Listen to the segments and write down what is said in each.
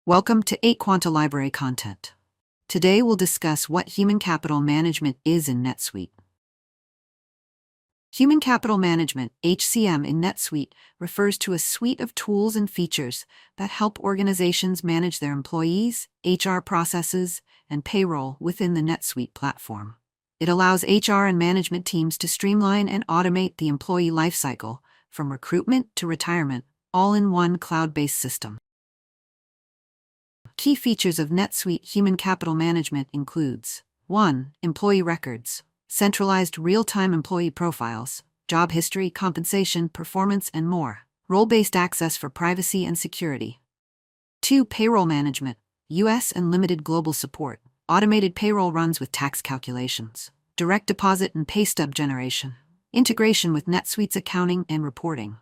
Welcome to 8 Quanta Library Content. Today we'll discuss what human capital management is in NetSuite. Human capital management, HCM in NetSuite, refers to a suite of tools and features that help organizations manage their employees, HR processes, and payroll within the NetSuite platform. It allows HR and management teams to streamline and automate the employee lifecycle, from recruitment to retirement, all in one cloud-based system. Key features of NetSuite Human Capital Management includes 1. Employee records, centralized real-time employee profiles, job history, compensation, performance, and more, role-based access for privacy and security. 2. Payroll management, US and limited global support, automated payroll runs with tax calculations, direct deposit and pay stub generation, integration with NetSuite's accounting and reporting.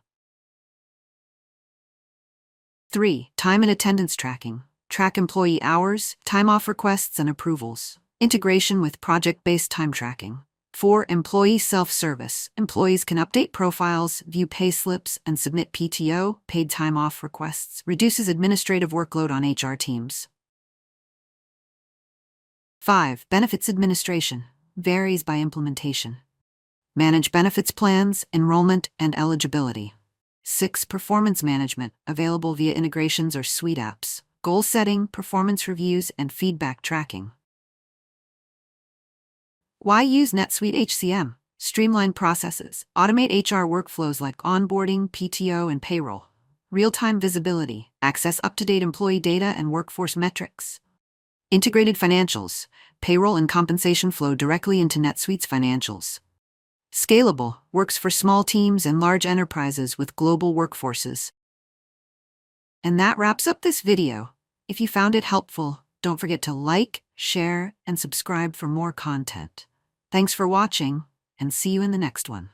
3. Time and attendance tracking, track employee hours, time-off requests and approvals, integration with project-based time tracking. 4. Employee self-service. Employees can update profiles, view pay slips, and submit PTO, paid time-off requests, reduces administrative workload on HR teams. 5. Benefits administration. Varies by implementation. Manage benefits plans, enrollment, and eligibility. 6. Performance management. Available via integrations or suite apps. Goal setting, performance reviews, and feedback tracking. Why use NetSuite HCM? Streamline processes, automate HR workflows like onboarding, PTO, and payroll. Real-time visibility, access up-to-date employee data and workforce metrics. Integrated financials, payroll and compensation flow directly into NetSuite's financials. Scalable, works for small teams and large enterprises with global workforces. And that wraps up this video. If you found it helpful, don't forget to like, share, and subscribe for more content. Thanks for watching, and see you in the next one.